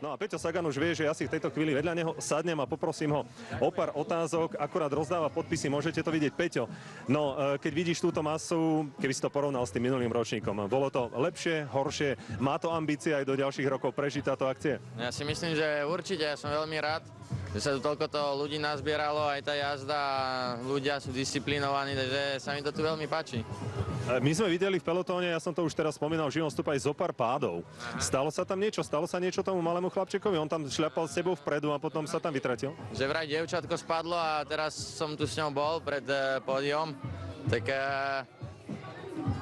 No a Peťo Sagan už vie, že ja si v tejto chvíli vedľa neho sadnem a poprosím ho o pár otázok. Akurát rozdáva podpisy, môžete to vidieť. Peťo, no keď vidíš túto masu, keby si to porovnal s tým minulým ročníkom, bolo to lepšie, horšie? Má to ambície aj do ďalších rokov prežiť táto akcie? Ja si myslím, že určite. Ja som veľmi rád, že sa tu toľko ľudí nazbieralo, aj tá jazda, ľudia sú disciplinovaní, takže sa mi to tu veľmi páči. My sme videli v pelotóne, ja som to už teraz spomínal, v živom stupe aj zo pár pádov. Aha. Stalo sa tam niečo? Stalo sa niečo tomu malému chlapčekovi? On tam šľapal s tebou vpredu a potom sa tam vytratil? Že vraj dievčatko spadlo a teraz som tu s ňou bol pred pódium, tak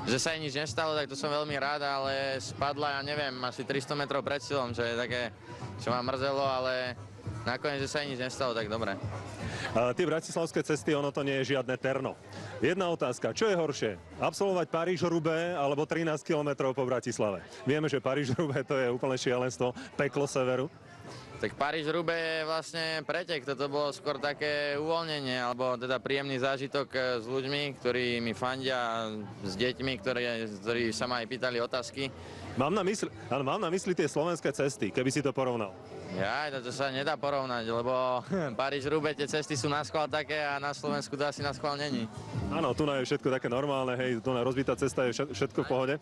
že sa jej nič nestalo, tak to som veľmi rád, ale spadla, ja neviem, asi 300 metrov pred cieľom, čo je také, čo ma mrzelo, ale nakoniec, že sa jej nič nestalo, tak dobre. Tie bratislavské cesty, ono to nie je žiadne terno. Jedna otázka, čo je horšie? Absolvovať Paríž-Roubaix alebo 13 km po Bratislave? Vieme, že Paríž-Roubaix to je úplne šialenstvo, peklo severu. Tak Paríž-Roubaix je vlastne pretek, toto bolo skôr také uvoľnenie, alebo teda príjemný zážitok s ľuďmi, ktorí mi fandia, s deťmi, ktorí sa ma aj pýtali otázky. Mám na mysli tie slovenské cesty, keby si to porovnal. Ja, to sa nedá porovnať, lebo Paríž-Roubaix tie cesty sú naschvál také a na Slovensku to asi naschvál není. Áno, tu je všetko také normálne, hej, tu rozbitá cesta je všetko v pohode.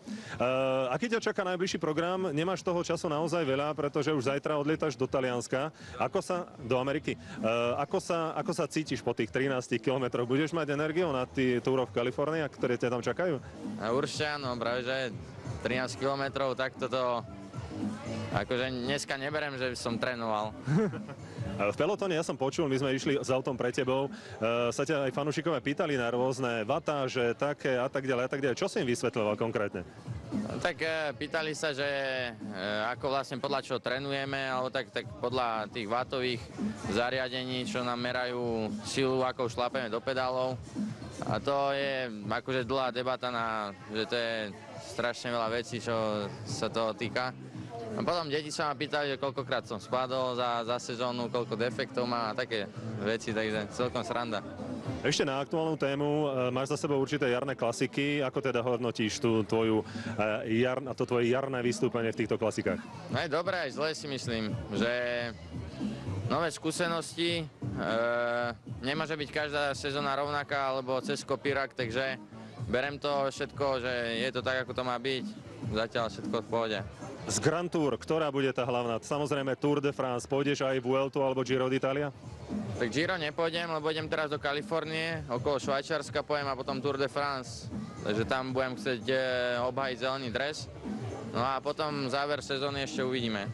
Aký ťa čaká najbližší program? Nemáš toho času naozaj veľa, pretože už zajtra odlietaš do Talianska. Do Ameriky. Ako sa cítiš po tých 13 kilometroch? Budeš mať energiu na Tour of California, ktoré ťa tam čakajú? Určite áno, práve že 13 kilometrov, tak toto akože dneska neberiem, že som trénoval. V pelotóne ja som počul, my sme išli s autom pre tebou, sa ťa aj fanúšikovia pýtali na rôzne watáže, také a tak ďalej a tak ďalej. Čo si im vysvetľoval konkrétne? Tak pýtali sa, že ako vlastne podľa čoho trénujeme, alebo tak podľa tých watových zariadení, čo nám merajú silu, ako šlapeme do pedálov. A to je akože dlhá debata, že to je strašne veľa vecí, čo sa toho týka. A potom deti sa ma pýtali, že koľkokrát som spadol za sezónu, koľko defektov má a také veci, takže celkom sranda. Ešte na aktuálnu tému, máš za sebou určité jarné klasiky, ako teda hodnotíš to tvoje jarné vystúpenie v týchto klasikách? Aj dobre, aj zle si myslím, že nové skúsenosti, nemôže byť každá sezóna rovnaká, alebo cez kopírak, takže berem to všetko, že je to tak, ako to má byť, zatiaľ všetko v pohode. Z Grand Tour, ktorá bude tá hlavná? Samozrejme Tour de France, pôjdeš aj Vueltu alebo Giro d'Italia? Tak Giro nepôjdem, lebo idem teraz do Kalifornie, okolo Švajčiarska pojem a potom Tour de France. Takže tam budem chcieť obhájiť zelený dres. No a potom záver sezóny ešte uvidíme.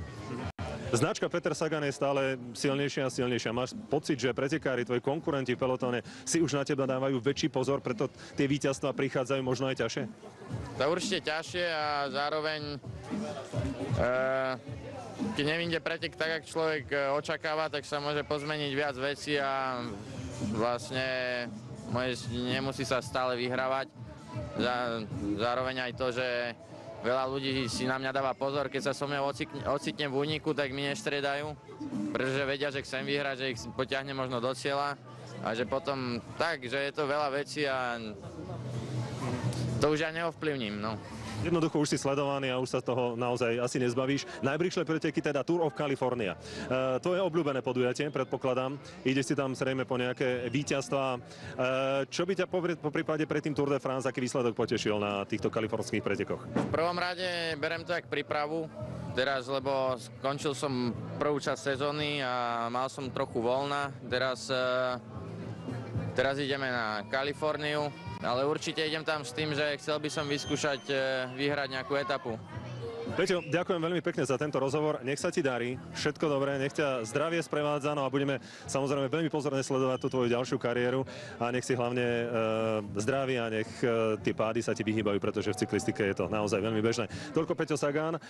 Značka Peter Sagan je stále silnejšia a silnejšia. Máš pocit, že pretekári, tvoji konkurenti v pelotóne si už na teba dávajú väčší pozor, preto tie víťazstvá prichádzajú možno aj ťažšie? To určite ťažšie a zároveň keď nevyjde pretek tak, ako človek očakáva, tak sa môže pozmeniť viac vecí a vlastne nemusí sa stále vyhrávať. Zároveň aj to, že veľa ľudí si na mňa dáva pozor, keď sa so mnou ocitnem v úniku, tak mi nestriedajú, pretože vedia, že chcem vyhrať, že ich potiahnem možno do cieľa a že potom tak, že je to veľa vecí a to už ja neovplyvním, no. Jednoducho už si sledovaný a už sa toho naozaj asi nezbavíš. Najbližšie preteky teda Tour of California. To je obľúbené podujatie, predpokladám. Ideš si tam zrejme po nejaké víťazstvá. Čo by ťa po prípade pred tým Tour de France, aký výsledok potešil na týchto kalifornských pretekoch? V prvom rade berem to jak prípravu. Teraz, lebo skončil som prvú časť sezóny a mal som trochu voľna. Teraz ideme na Kaliforniu. Ale určite idem tam s tým, že chcel by som vyskúšať vyhrať nejakú etapu. Peťo, ďakujem veľmi pekne za tento rozhovor. Nech sa ti darí, všetko dobré, nech ťa zdravie sprevádza, no a budeme samozrejme veľmi pozorne sledovať tú tvoju ďalšiu kariéru a nech si hlavne zdraví a nech tie pády sa ti vyhýbajú, pretože v cyklistike je to naozaj veľmi bežné. Toľko Peťo Sagan.